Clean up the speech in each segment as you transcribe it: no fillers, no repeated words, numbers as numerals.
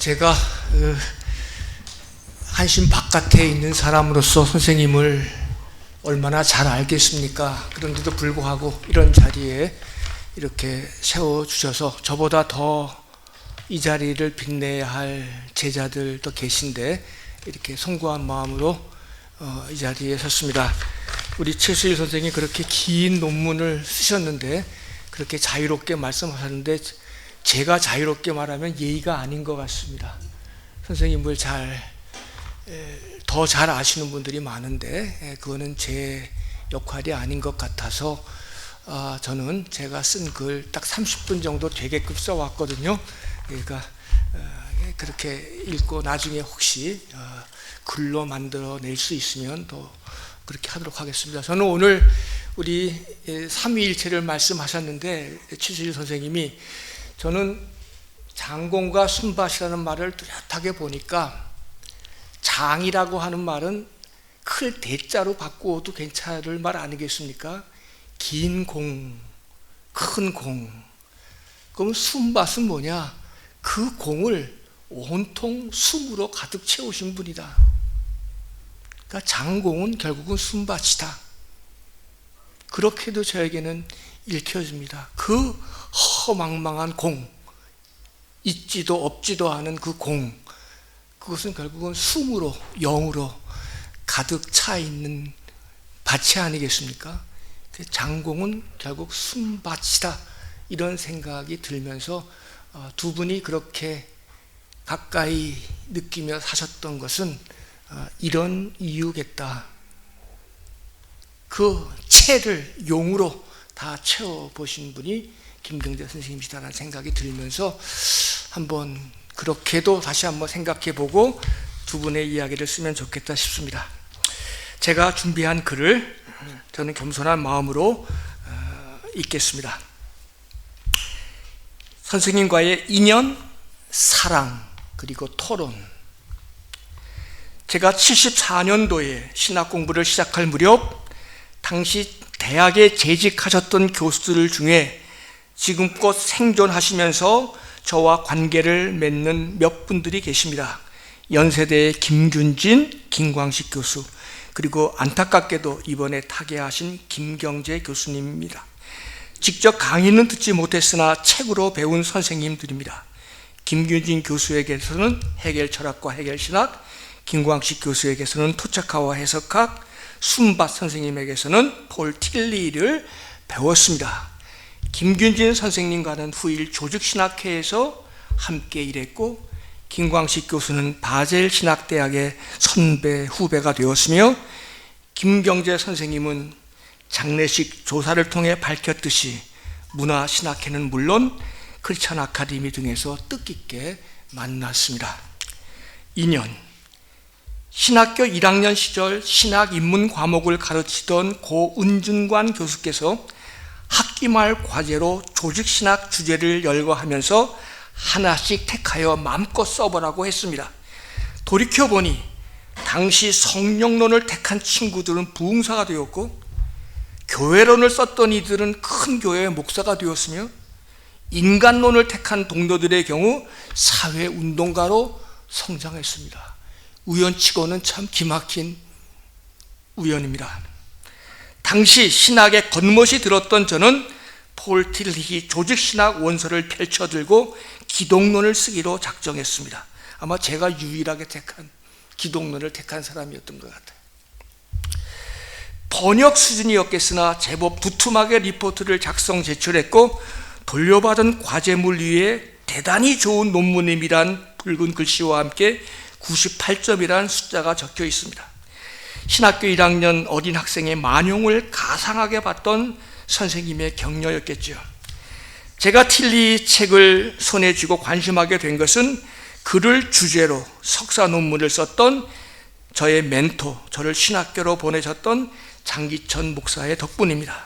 제가 한심 바깥에 있는 사람으로서 선생님을 얼마나 잘 알겠습니까? 그런데도 불구하고 이런 자리에 이렇게 세워주셔서 저보다 더 이 자리를 빛내야 할 제자들도 계신데 이렇게 송구한 마음으로 이 자리에 섰습니다. 우리 최수일 선생님이 그렇게 긴 논문을 쓰셨는데 그렇게 자유롭게 말씀하셨는데 제가 자유롭게 말하면 예의가 아닌 것 같습니다. 선생님을 더 잘 아시는 분들이 많은데 그거는 제 역할이 아닌 것 같아서 저는 제가 쓴 글 딱 30분 정도 되게끔 써왔거든요. 그러니까 그렇게 읽고 나중에 혹시 글로 만들어낼 수 있으면 더 그렇게 하도록 하겠습니다. 저는 오늘 우리 삼위일체를 말씀하셨는데 최수일 선생님이 저는 장공과 순밭이라는 말을 뚜렷하게 보니까 장이라고 하는 말은 클 대자로 바꾸어도 괜찮을 말 아니겠습니까? 긴 공, 큰 공. 그럼 순밭은 뭐냐? 그 공을 온통 숨으로 가득 채우신 분이다. 그러니까 장공은 결국은 순밭이다. 그렇게도 저에게는 읽혀집니다. 그 허망망한 공, 있지도 없지도 않은 그 공, 그것은 결국은 숨으로, 영으로 가득 차 있는 밭이 아니겠습니까? 장공은 결국 순밭이다. 이런 생각이 들면서 두 분이 그렇게 가까이 느끼며 사셨던 것은 이런 이유겠다. 그 채를 용으로 다 채워보신 분이 김경재 선생님이시다라는 생각이 들면서 한번 그렇게도 다시 한번 생각해보고 두 분의 이야기를 쓰면 좋겠다 싶습니다. 제가 준비한 글을 저는 겸손한 마음으로 읽겠습니다. 선생님과의 인연, 사랑, 그리고 토론. 제가 74년도에 신학 공부를 시작할 무렵 당시 대학에 재직하셨던 교수들 중에 지금껏 생존하시면서 저와 관계를 맺는 몇 분들이 계십니다. 연세대의 김균진, 김광식 교수, 그리고 안타깝게도 이번에 타계하신 김경재 교수님입니다. 직접 강의는 듣지 못했으나 책으로 배운 선생님들입니다. 김균진 교수에게서는 해겔 철학과 해겔 신학, 김광식 교수에게서는 토착화와 해석학, 순밭 선생님에게서는 폴 틸리를 배웠습니다. 김균진 선생님과는 후일 조직신학회에서 함께 일했고 김광식 교수는 바젤 신학대학의 선배 후배가 되었으며 김경재 선생님은 장례식 조사를 통해 밝혔듯이 문화신학회는 물론 크리스천 아카데미 등에서 뜻깊게 만났습니다. 2년 신학교 1학년 시절 신학 입문 과목을 가르치던 고 은준관 교수께서 학기 말 과제로 조직신학 주제를 열거하면서 하나씩 택하여 마음껏 써보라고 했습니다. 돌이켜보니 당시 성령론을 택한 친구들은 부흥사가 되었고 교회론을 썼던 이들은 큰 교회의 목사가 되었으며 인간론을 택한 동료들의 경우 사회운동가로 성장했습니다. 우연치고는 참 기막힌 우연입니다. 당시 신학의 겉멋이 들었던 저는 폴 틸리 조직신학 원서를 펼쳐들고 기독론을 쓰기로 작정했습니다. 아마 제가 유일하게 기독론을 택한 사람이었던 것 같아요. 번역 수준이었겠으나 제법 두툼하게 리포트를 작성 제출했고 돌려받은 과제물 위에 대단히 좋은 논문임이란 붉은 글씨와 함께 98점이라는 숫자가 적혀 있습니다. 신학교 1학년 어린 학생의 만용을 가상하게 봤던 선생님의 격려였겠죠. 제가 틸리 책을 손에 쥐고 관심하게 된 것은 그를 주제로 석사 논문을 썼던 저의 멘토, 저를 신학교로 보내셨던 장기천 목사의 덕분입니다.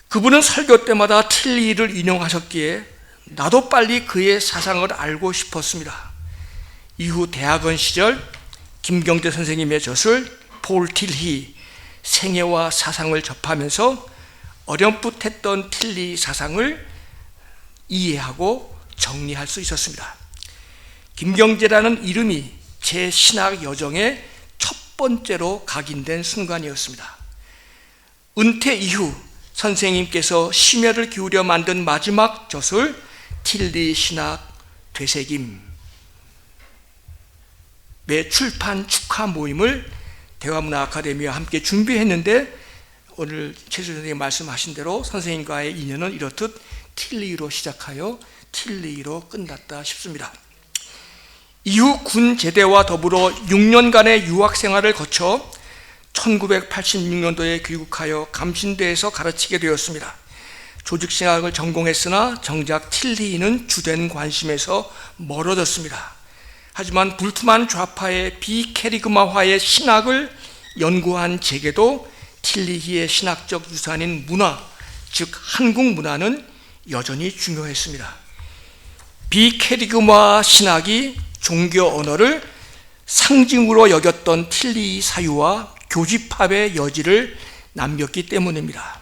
그분은 설교 때마다 틸리를 인용하셨기에 나도 빨리 그의 사상을 알고 싶었습니다. 이후 대학원 시절 김경재 선생님의 저술 폴 틸리 생애와 사상을 접하면서 어렴풋했던 틸리 사상을 이해하고 정리할 수 있었습니다. 김경재라는 이름이 제 신학 여정의 첫 번째로 각인된 순간이었습니다. 은퇴 이후 선생님께서 심혈을 기울여 만든 마지막 저술 틸리 신학 되새김의 출판 축하 모임을 대화문화 아카데미와 함께 준비했는데, 오늘 최수 선생님이 말씀하신 대로 선생님과의 인연은 이렇듯 틸리로 시작하여 틸리로 끝났다 싶습니다. 이후 군 제대와 더불어 6년간의 유학 생활을 거쳐 1986년도에 귀국하여 감신대에서 가르치게 되었습니다. 조직신학을 전공했으나 정작 틸리는 주된 관심에서 멀어졌습니다. 하지만 불투만 좌파의 비케리그마화의 신학을 연구한 제게도 틸리히의 신학적 유산인 문화, 즉 한국 문화는 여전히 중요했습니다. 비케리그마 신학이 종교 언어를 상징으로 여겼던 틸리 사유와 교집합의 여지를 남겼기 때문입니다.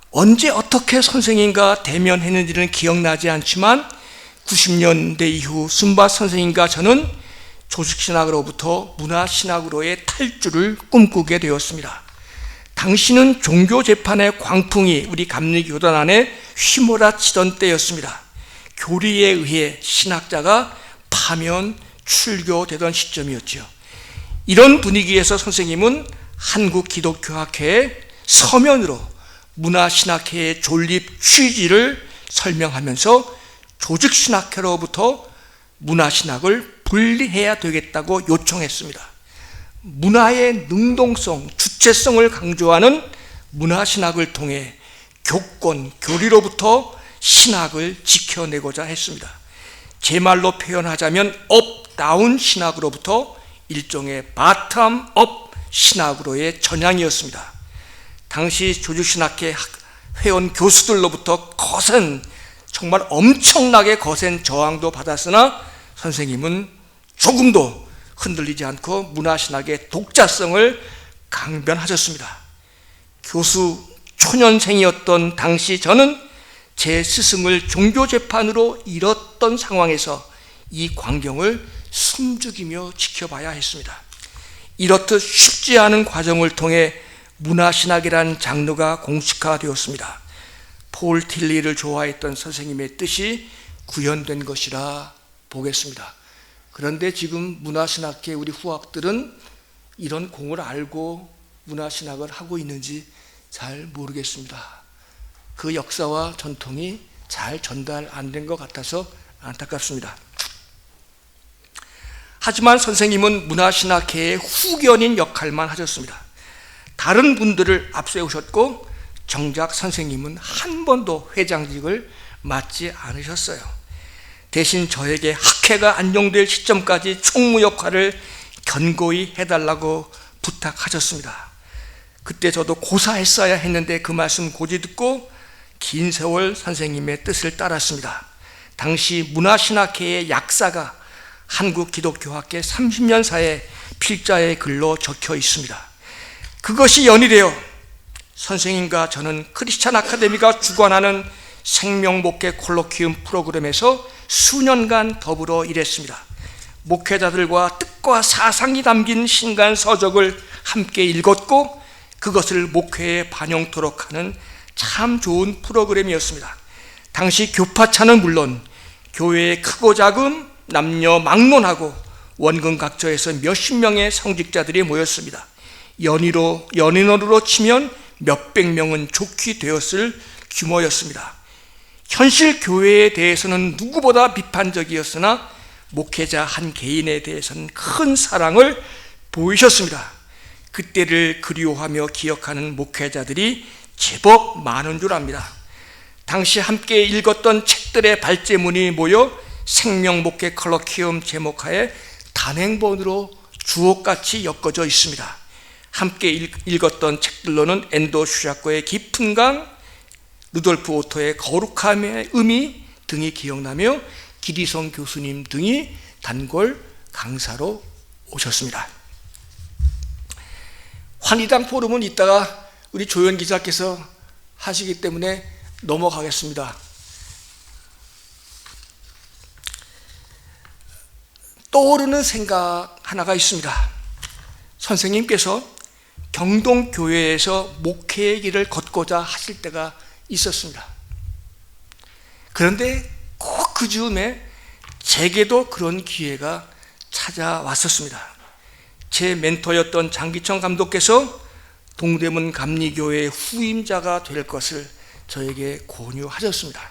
언제 어떻게 선생님과 대면했는지는 기억나지 않지만 90년대 이후 순바 선생님과 저는 조직신학으로부터 문화신학으로의 탈주를 꿈꾸게 되었습니다. 당시는 종교재판의 광풍이 우리 감리교단 안에 휘몰아치던 때였습니다. 교리에 의해 신학자가 파면, 출교되던 시점이었죠. 이런 분위기에서 선생님은 한국기독교학회의 서면으로 문화신학회의 존립 취지를 설명하면서 조직신학회로부터 문화신학을 분리해야 되겠다고 요청했습니다. 문화의 능동성, 주체성을 강조하는 문화신학을 통해 교권, 교리로부터 신학을 지켜내고자 했습니다. 제 말로 표현하자면 업다운 신학으로부터 일종의 바텀업 신학으로의 전향이었습니다. 당시 조직신학회 회원 교수들로부터 거센, 정말 엄청나게 거센 저항도 받았으나 선생님은 조금도 흔들리지 않고 문화신학의 독자성을 강변하셨습니다. 교수 초년생이었던 당시 저는 제 스승을 종교재판으로 잃었던 상황에서 이 광경을 숨죽이며 지켜봐야 했습니다. 이렇듯 쉽지 않은 과정을 통해 문화신학이라는 장르가 공식화되었습니다. 폴 틸리를 좋아했던 선생님의 뜻이 구현된 것이라 보겠습니다. 그런데 지금 문화신학계 우리 후학들은 이런 공을 알고 문화신학을 하고 있는지 잘 모르겠습니다. 그 역사와 전통이 잘 전달 안 된 것 같아서 안타깝습니다. 하지만 선생님은 문화신학회의 후견인 역할만 하셨습니다. 다른 분들을 앞세우셨고 정작 선생님은 한 번도 회장직을 맡지 않으셨어요. 대신 저에게 학회가 안정될 시점까지 총무 역할을 견고히 해달라고 부탁하셨습니다. 그때 저도 고사했어야 했는데 그 말씀 고지 듣고 긴 세월 선생님의 뜻을 따랐습니다. 당시 문화신학회의 약사가 한국기독교학회 30년사의 필자의 글로 적혀 있습니다. 그것이 연이되어 선생님과 저는 크리스찬 아카데미가 주관하는 생명목회 콜로퀴움 프로그램에서 수년간 더불어 일했습니다. 목회자들과 뜻과 사상이 담긴 신간 서적을 함께 읽었고 그것을 목회에 반영토록 하는 참 좋은 프로그램이었습니다. 당시 교파차는 물론 교회의 크고 작은 남녀 막론하고 원근 각처에서 몇십 명의 성직자들이 모였습니다. 연인으로 치면 몇백 명은 좋게 되었을 규모였습니다. 현실 교회에 대해서는 누구보다 비판적이었으나 목회자 한 개인에 대해서는 큰 사랑을 보이셨습니다. 그때를 그리워하며 기억하는 목회자들이 제법 많은 줄 압니다. 당시 함께 읽었던 책들의 발제문이 모여 생명목회 컬러키움 제목하에 단행본으로 주옥같이 엮어져 있습니다. 함께 읽었던 책들로는 엔도 슈자코의 깊은 강, 루돌프 오토의 거룩함의 의미 등이 기억나며 기리성 교수님 등이 단골 강사로 오셨습니다. 환희당 포럼은 이따가 우리 조연 기자께서 하시기 때문에 넘어가겠습니다. 떠오르는 생각 하나가 있습니다. 선생님께서 경동교회에서 목회의 길을 걷고자 하실 때가 있었습니다. 그런데 꼭 그 즈음에 제게도 그런 기회가 찾아왔었습니다. 제 멘토였던 장기청 감독께서 동대문 감리교회의 후임자가 될 것을 저에게 권유하셨습니다.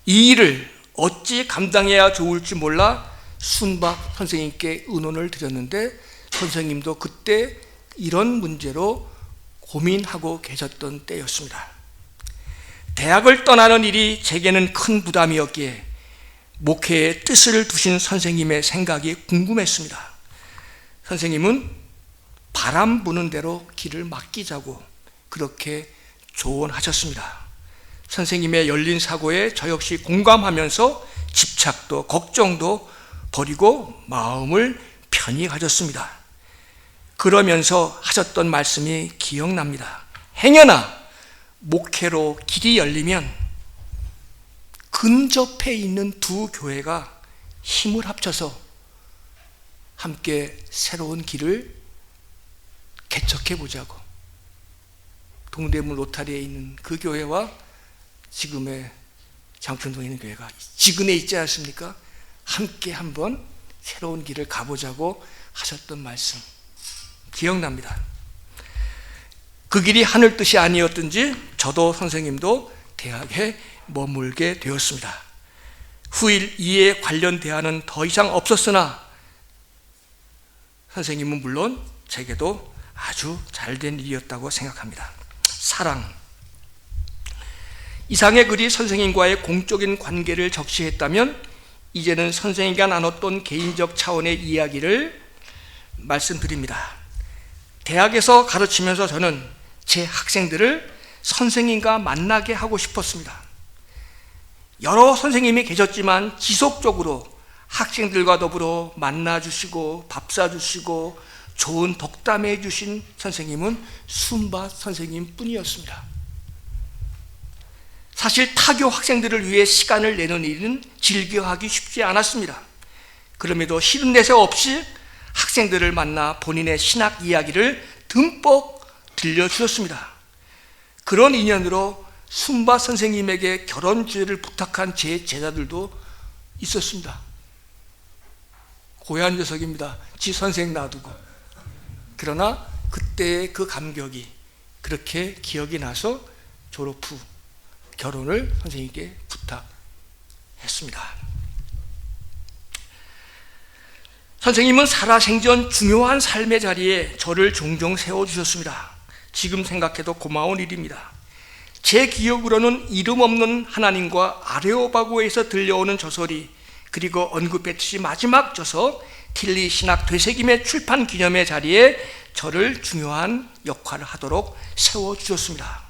이 일을 어찌 감당해야 좋을지 몰라 순박 선생님께 의논을 드렸는데, 선생님도 그때 이런 문제로 고민하고 계셨던 때였습니다. 대학을 떠나는 일이 제게는 큰 부담이었기에 목회에 뜻을 두신 선생님의 생각이 궁금했습니다. 선생님은 바람 부는 대로 길을 맡기자고 그렇게 조언하셨습니다. 선생님의 열린 사고에 저 역시 공감하면서 집착도 걱정도 버리고 마음을 편히 가졌습니다. 그러면서 하셨던 말씀이 기억납니다. 행여나 목회로 길이 열리면 근접해 있는 두 교회가 힘을 합쳐서 함께 새로운 길을 개척해 보자고. 동대문 로타리에 있는 그 교회와 지금의 장춘동에 있는 교회가 지근에 있지 않습니까? 함께 한번 새로운 길을 가보자고 하셨던 말씀 기억납니다. 그 길이 하늘 뜻이 아니었든지 저도 선생님도 대학에 머물게 되었습니다. 후일 이에 관련 대안은 더 이상 없었으나 선생님은 물론 제게도 아주 잘된 일이었다고 생각합니다. 사랑. 이상의 글이 선생님과의 공적인 관계를 적시했다면 이제는 선생님과 나눴던 개인적 차원의 이야기를 말씀드립니다. 대학에서 가르치면서 저는 제 학생들을 선생님과 만나게 하고 싶었습니다. 여러 선생님이 계셨지만 지속적으로 학생들과 더불어 만나주시고 밥 사주시고 좋은 덕담해 주신 선생님은 순바 선생님 뿐이었습니다. 사실 타교 학생들을 위해 시간을 내는 일은 즐겨하기 쉽지 않았습니다. 그럼에도 싫은 내색 없이 학생들을 만나 본인의 신학 이야기를 듬뿍 들려주셨습니다. 그런 인연으로 순바 선생님에게 결혼 주례를 부탁한 제 제자들도 있었습니다. 고얀 녀석입니다. 지 선생 놔두고. 그러나 그때의 그 감격이 그렇게 기억이 나서 졸업 후 결혼을 선생님께 부탁했습니다. 선생님은 살아생전 중요한 삶의 자리에 저를 종종 세워주셨습니다. 지금 생각해도 고마운 일입니다. 제 기억으로는 이름 없는 하나님과 아레오바고에서 들려오는 저서리, 그리고 언급했듯이 마지막 저서 틸리 신학 되새김의 출판 기념회 자리에 저를 중요한 역할을 하도록 세워주셨습니다.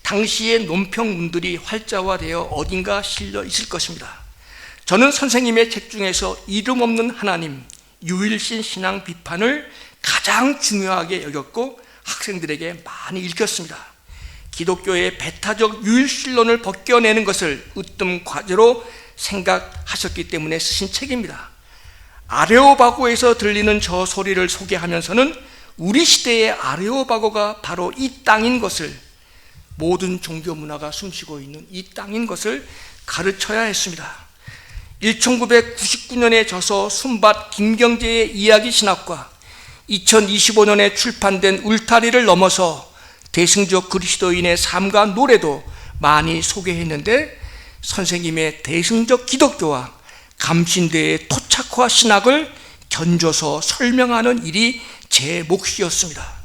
당시의 논평문들이 활자화되어 어딘가 실려 있을 것입니다. 저는 선생님의 책 중에서 이름 없는 하나님, 유일신 신앙 비판을 가장 중요하게 여겼고 학생들에게 많이 읽혔습니다. 기독교의 배타적 유일신론을 벗겨내는 것을 으뜸 과제로 생각하셨기 때문에 쓰신 책입니다. 아레오바고에서 들리는 저 소리를 소개하면서는 우리 시대의 아레오바고가 바로 이 땅인 것을, 모든 종교 문화가 숨쉬고 있는 이 땅인 것을 가르쳐야 했습니다. 1999년에 저서 순밭 김경재의 이야기 신학과 2025년에 출판된 울타리를 넘어서 대승적 그리스도인의 삶과 노래도 많이 소개했는데, 선생님의 대승적 기독교와 감신대의 토착화 신학을 견줘서 설명하는 일이 제 몫이었습니다.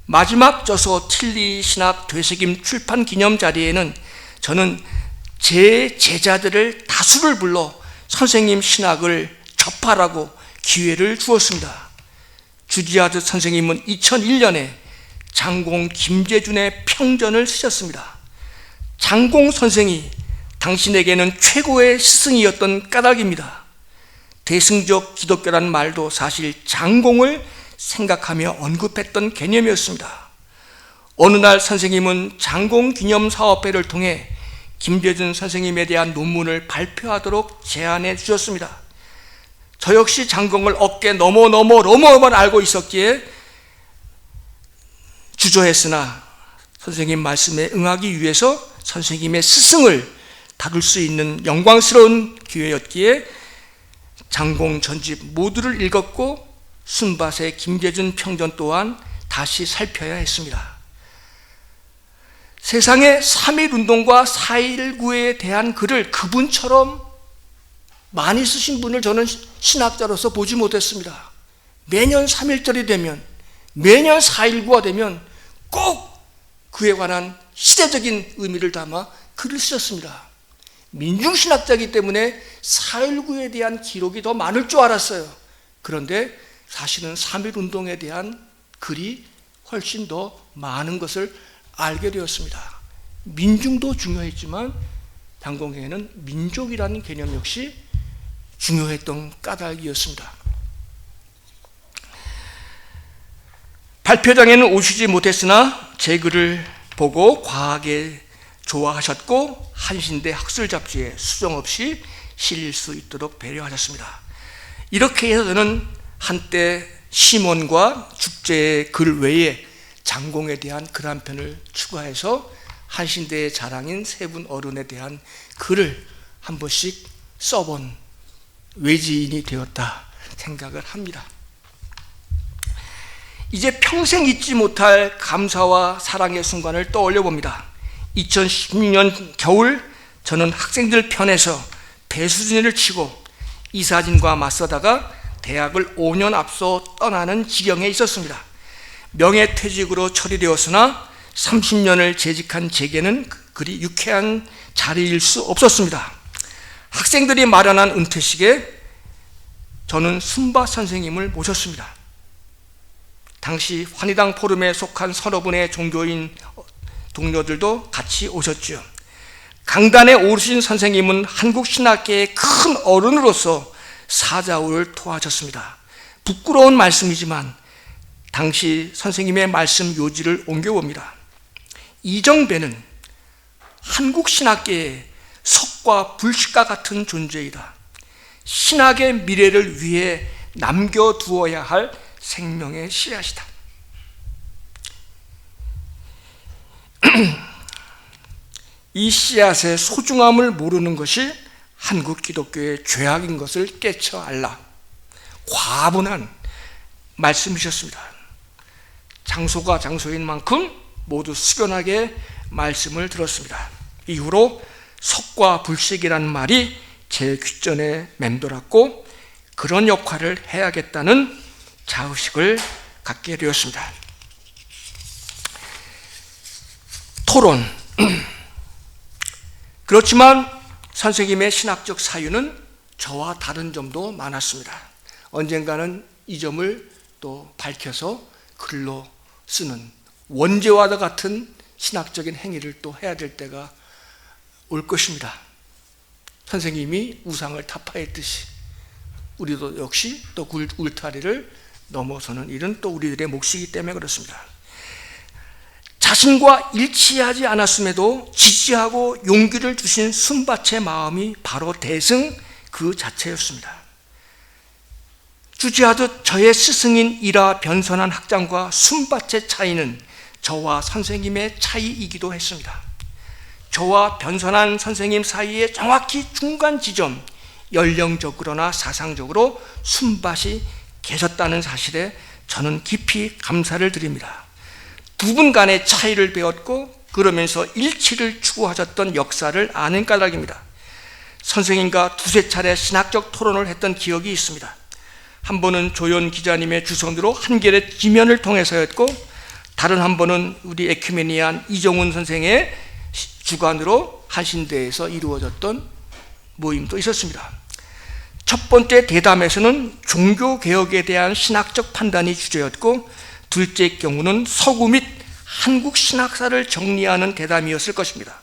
마지막 저서 틸리 신학 되새김 출판 기념 자리에는 저는 제 제자들을 다수를 불러 선생님 신학을 접하라고 기회를 주었습니다. 주지하드 선생님은 2001년에 장공 김재준의 평전을 쓰셨습니다. 장공 선생이 당신에게는 최고의 스승이었던 까닭입니다. 대승적 기독교란 말도 사실 장공을 생각하며 언급했던 개념이었습니다. 어느 날 선생님은 장공 기념 사업회를 통해 김재준 선생님에 대한 논문을 발표하도록 제안해 주셨습니다. 저 역시 장공을 어깨 너머만 알고 있었기에 주저했으나 선생님 말씀에 응하기 위해서 선생님의 스승을 다룰 수 있는 영광스러운 기회였기에 장공 전집 모두를 읽었고 순밭의 김계준 평전 또한 다시 살펴야 했습니다. 세상의 3.1운동과 4.19에 대한 글을 그분처럼 많이 쓰신 분을 저는 신학자로서 보지 못했습니다. 매년 3.1절이 되면, 매년 4.19가 되면 꼭 그에 관한 시대적인 의미를 담아 글을 쓰셨습니다. 민중신학자이기 때문에 4.19에 대한 기록이 더 많을 줄 알았어요. 그런데 사실은 3.1운동에 대한 글이 훨씬 더 많은 것을 알게 되었습니다. 민중도 중요했지만 장공에게는 민족이라는 개념 역시 중요했던 까닭이었습니다. 발표장에는 오시지 못했으나 제 글을 보고 과하게 좋아하셨고 한신대 학술 잡지에 수정 없이 실릴 수 있도록 배려하셨습니다. 이렇게 해서 저는 한때 시몬과 축제의 글 외에 장공에 대한 글 한 편을 추가해서 한신대의 자랑인 세 분 어른에 대한 글을 한 번씩 써본 외지인이 되었다 생각을 합니다. 이제 평생 잊지 못할 감사와 사랑의 순간을 떠올려 봅니다. 2016년 겨울 저는 학생들 편에서 배수진을 치고 이사진과 맞서다가 대학을 5년 앞서 떠나는 지경에 있었습니다. 명예퇴직으로 처리되었으나 30년을 재직한 제게는 그리 유쾌한 자리일 수 없었습니다. 학생들이 마련한 은퇴식에 저는 순바 선생님을 모셨습니다. 당시 환희당 포럼에 속한 서너 분의 종교인 동료들도 같이 오셨죠. 강단에 오르신 선생님은 한국 신학계의 큰 어른으로서 사자우를 토하셨습니다. 부끄러운 말씀이지만 당시 선생님의 말씀 요지를 옮겨봅니다. 이정배는 한국 신학계의 석과 불씨과 같은 존재이다. 신학의 미래를 위해 남겨두어야 할 생명의 씨앗이다. 이 씨앗의 소중함을 모르는 것이 한국 기독교의 죄악인 것을 깨쳐 알라. 과분한 말씀이셨습니다. 장소가 장소인 만큼 모두 숙연하게 말씀을 들었습니다. 이후로 석과 불식이라는 말이 제 귓전에 맴돌았고 그런 역할을 해야겠다는 자의식을 갖게 되었습니다. 토론. 그렇지만 선생님의 신학적 사유는 저와 다른 점도 많았습니다. 언젠가는 이 점을 또 밝혀서 글로 쓰는 원죄와도 같은 신학적인 행위를 또 해야 될 때가 올 것입니다. 선생님이 우상을 타파했듯이 우리도 역시 또 울타리를 넘어서는 일은 또 우리들의 몫이기 때문에 그렇습니다. 자신과 일치하지 않았음에도 지지하고 용기를 주신 순밭의 마음이 바로 대승 그 자체였습니다. 주지하듯 저의 스승인 이라 변선한 학장과 순밭의 차이는 저와 선생님의 차이이기도 했습니다. 저와 변선한 선생님 사이의 정확히 중간 지점, 연령적으로나 사상적으로 순밭이 계셨다는 사실에 저는 깊이 감사를 드립니다. 두 분 간의 차이를 배웠고 그러면서 일치를 추구하셨던 역사를 아는 까닭입니다. 선생님과 두세 차례 신학적 토론을 했던 기억이 있습니다. 한 번은 조연 기자님의 주선으로 한겨레 지면을 통해서였고 다른 한 번은 우리 에큐메니안 이정훈 선생의 주관으로 한신대에서 이루어졌던 모임도 있었습니다. 첫 번째 대담에서는 종교개혁에 대한 신학적 판단이 주제였고 둘째 경우는 서구 및 한국 신학사를 정리하는 대담이었을 것입니다.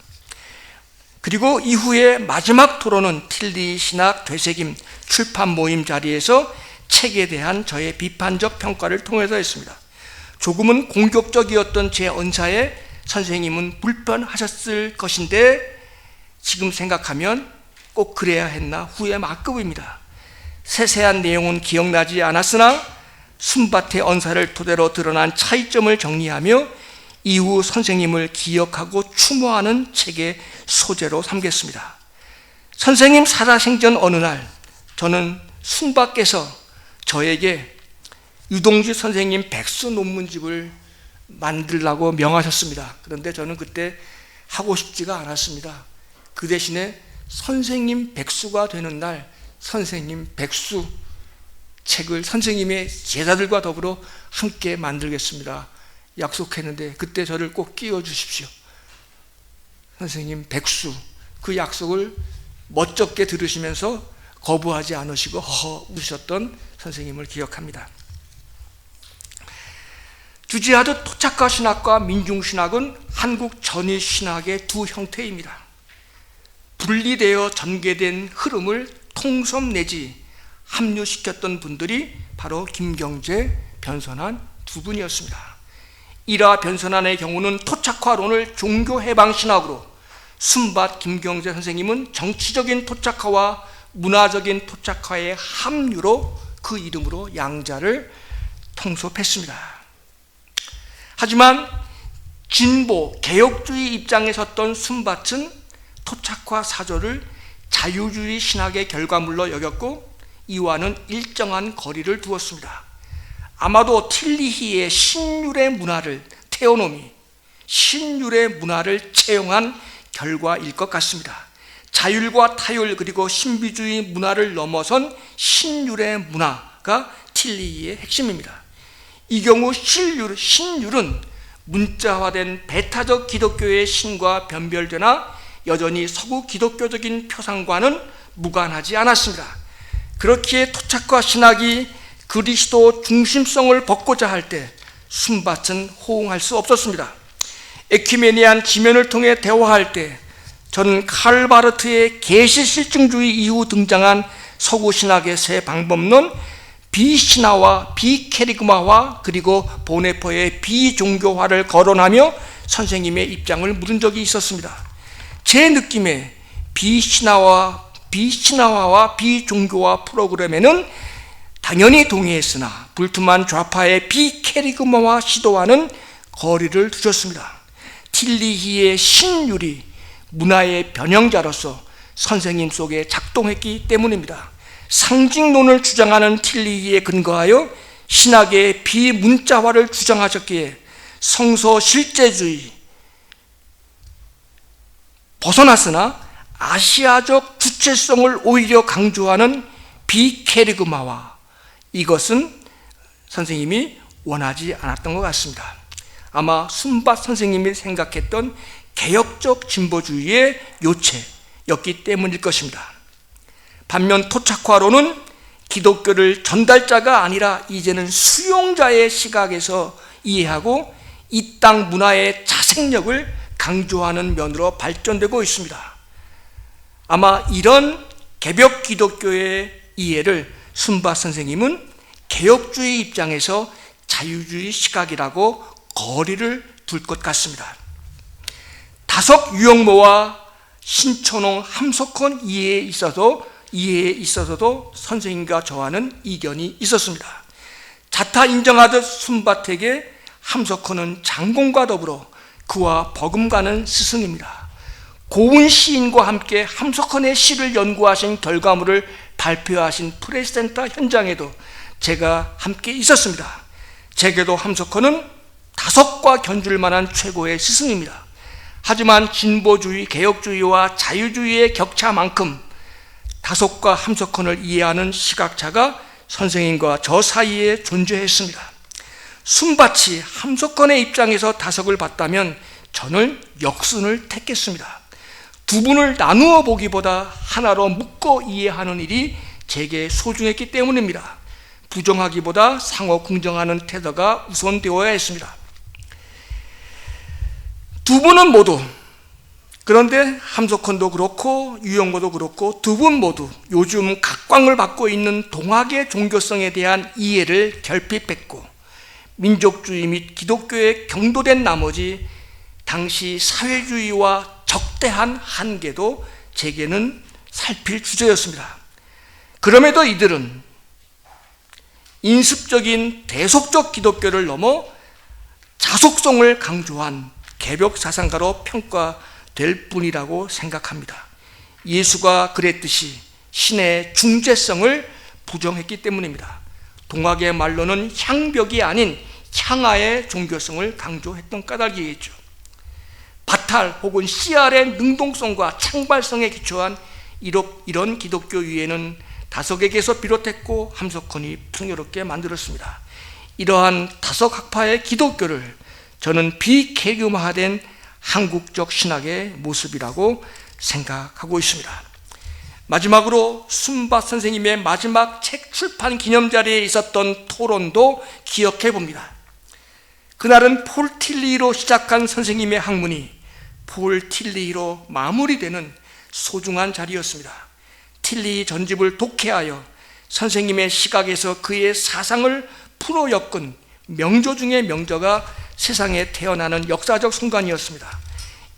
그리고 이후에 마지막 토론은 tilly 신학 되새김 출판 모임 자리에서 책에 대한 저의 비판적 평가를 통해서 했습니다. 조금은 공격적이었던 제 언사에 선생님은 불편하셨을 것인데 지금 생각하면 꼭 그래야 했나 후회 막급입니다. 세세한 내용은 기억나지 않았으나 순밭의 언사를 토대로 드러난 차이점을 정리하며 이후 선생님을 기억하고 추모하는 책의 소재로 삼겠습니다. 선생님 살아생전 어느 날 저는 순밭께서 저에게 유동주 선생님 백수 논문집을 만들라고 명하셨습니다. 그런데 저는 그때 하고 싶지가 않았습니다. 그 대신에 선생님 백수가 되는 날 선생님 백수 책을 선생님의 제자들과 더불어 함께 만들겠습니다. 약속했는데 그때 저를 꼭 끼워 주십시오. 선생님 백수, 그 약속을 멋쩍게 들으시면서 거부하지 않으시고 허허 웃으셨던 선생님을 기억합니다. 주지하듯 토착화 신학과 민중신학은 한국 전위신학의 두 형태입니다. 분리되어 전개된 흐름을 통섭 내지 합류시켰던 분들이 바로 김경재, 변선한 두 분이었습니다. 이라 변선한의 경우는 토착화론을 종교해방신학으로, 순밭 김경재 선생님은 정치적인 토착화와 문화적인 토착화의 합류로 그 이름으로 양자를 통섭했습니다. 하지만 진보, 개혁주의 입장에 섰던 순밭은 토착화 사조를 자유주의 신학의 결과물로 여겼고 이와는 일정한 거리를 두었습니다. 아마도 틸리히의 신율의 문화를, 테오노미, 신율의 문화를 채용한 결과일 것 같습니다. 자율과 타율 그리고 신비주의 문화를 넘어선 신율의 문화가 틸리히의 핵심입니다. 이 경우 신율은 문자화된 배타적 기독교의 신과 변별되나 여전히 서구 기독교적인 표상과는 무관하지 않았습니다. 그렇기에 토착화 신학이 그리스도 중심성을 벗고자 할 때 순밭은 호응할 수 없었습니다. 에큐메니안 지면을 통해 대화할 때 저는 칼 바르트의 계시실증주의 이후 등장한 서구 신학의 새 방법론, 비신화와 비케리그마화 그리고 보네퍼의 비종교화를 거론하며 선생님의 입장을 물은 적이 있었습니다. 제 느낌에 비신화와 비종교화 프로그램에는 당연히 동의했으나 불투만 좌파의 비케리그마화 시도와는 거리를 두셨습니다. 틸리히의 신율이 문화의 변형자로서 선생님 속에 작동했기 때문입니다. 상징론을 주장하는 틸리히에 근거하여 신학의 비문자화를 주장하셨기에 성서 실제주의 벗어났으나 아시아적 주체성을 오히려 강조하는 비케리그마화, 이것은 선생님이 원하지 않았던 것 같습니다. 아마 순밭 선생님이 생각했던 개혁적 진보주의의 요체였기 때문일 것입니다. 반면 토착화론은 기독교를 전달자가 아니라 이제는 수용자의 시각에서 이해하고 이 땅 문화의 자생력을 강조하는 면으로 발전되고 있습니다. 아마 이런 개벽 기독교의 이해를 순밭 선생님은 개혁주의 입장에서 자유주의 시각이라고 거리를 둘 것 같습니다. 다석 유영모와 신촌홍 함석헌 이해에 있어서도 선생님과 저와는 이견이 있었습니다. 자타 인정하듯 순밭에게 함석헌은 장공과 더불어 그와 버금가는 스승입니다. 고운 시인과 함께 함석헌의 시를 연구하신 결과물을 발표하신 프레스센터 현장에도 제가 함께 있었습니다. 제게도 함석헌은 다석과 견줄 만한 최고의 스승입니다. 하지만 진보주의, 개혁주의와 자유주의의 격차만큼 다석과 함석헌을 이해하는 시각차가 선생님과 저 사이에 존재했습니다. 순밭이 함석헌의 입장에서 다석을 봤다면 저는 역순을 택했습니다. 두 분을 나누어 보기보다 하나로 묶어 이해하는 일이 제게 소중했기 때문입니다. 부정하기보다 상호 긍정하는 태도가 우선되어야 했습니다. 두 분은 모두, 그런데 함석헌도 그렇고 유영모도 그렇고 두 분 모두 요즘 각광을 받고 있는 동학의 종교성에 대한 이해를 결핍했고 민족주의 및 기독교에 경도된 나머지 당시 사회주의와 적대한 한계도 제게는 살필 주제였습니다. 그럼에도 이들은 인습적인 대속적 기독교를 넘어 자속성을 강조한 개벽 사상가로 평가될 뿐이라고 생각합니다. 예수가 그랬듯이 신의 중재성을 부정했기 때문입니다. 동학의 말로는 향벽이 아닌 향하의 종교성을 강조했던 까닭이겠죠. 바탈 혹은 씨알의 능동성과 창발성에 기초한 이런 기독교 위에는 다석에게서 비롯했고 함석헌이 풍요롭게 만들었습니다. 이러한 다석학파의 기독교를 저는 비개교화된 한국적 신학의 모습이라고 생각하고 있습니다. 마지막으로 순바 선생님의 마지막 책 출판 기념자리에 있었던 토론도 기억해 봅니다. 그날은 폴 틸리로 시작한 선생님의 학문이 폴 틸리로 마무리되는 소중한 자리였습니다. 틸리 전집을 독해하여 선생님의 시각에서 그의 사상을 풀어 엮은 명저 중의 명저가 세상에 태어나는 역사적 순간이었습니다.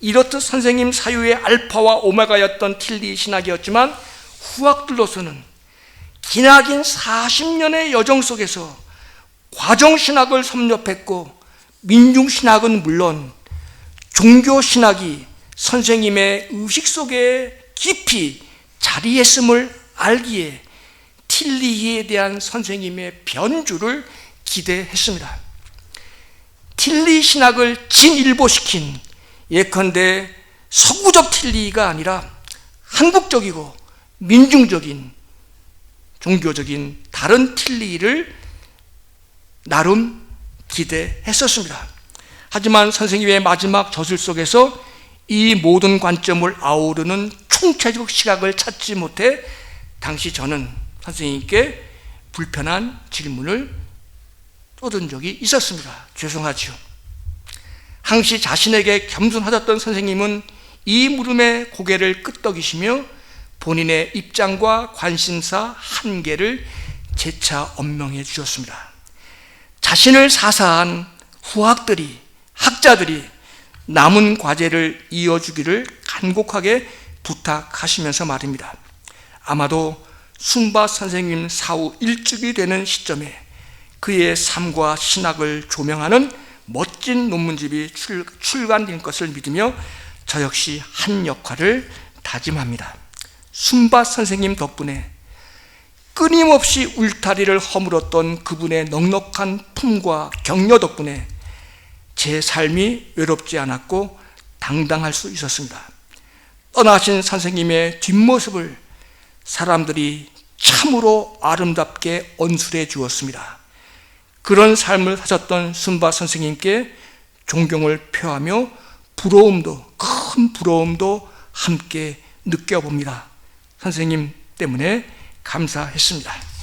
이렇듯 선생님 사유의 알파와 오메가였던 틸리 신학이었지만 후학들로서는 기나긴 40년의 여정 속에서 과정신학을 섭렵했고 민중신학은 물론 종교신학이 선생님의 의식 속에 깊이 자리했음을 알기에 틸리에 대한 선생님의 변주를 기대했습니다. 틸리 신학을 진일보시킨 예컨대 서구적 틸리가 아니라 한국적이고 민중적인 종교적인 다른 틸리를 나름 기대했었습니다. 하지만 선생님의 마지막 저술 속에서 이 모든 관점을 아우르는 총체적 시각을 찾지 못해 당시 저는 선생님께 불편한 질문을 쏟은 적이 있었습니다. 죄송하지요. 항시 자신에게 겸손하셨던 선생님은 이 물음에 고개를 끄덕이시며 본인의 입장과 관심사 한계를 재차 언명해 주셨습니다. 자신을 사사한 후학들이, 학자들이 남은 과제를 이어주기를 간곡하게 부탁하시면서 말입니다. 아마도 순바 선생님 사후 일찍이 되는 시점에 그의 삶과 신학을 조명하는 멋진 논문집이 출간된 것을 믿으며 저 역시 한 역할을 다짐합니다. 순바 선생님 덕분에 끊임없이 울타리를 허물었던 그분의 넉넉한 품과 격려 덕분에 제 삶이 외롭지 않았고 당당할 수 있었습니다. 떠나신 선생님의 뒷모습을 사람들이 참으로 아름답게 언술해 주었습니다. 그런 삶을 사셨던 순바 선생님께 존경을 표하며 큰 부러움도 함께 느껴봅니다. 선생님 때문에 감사했습니다.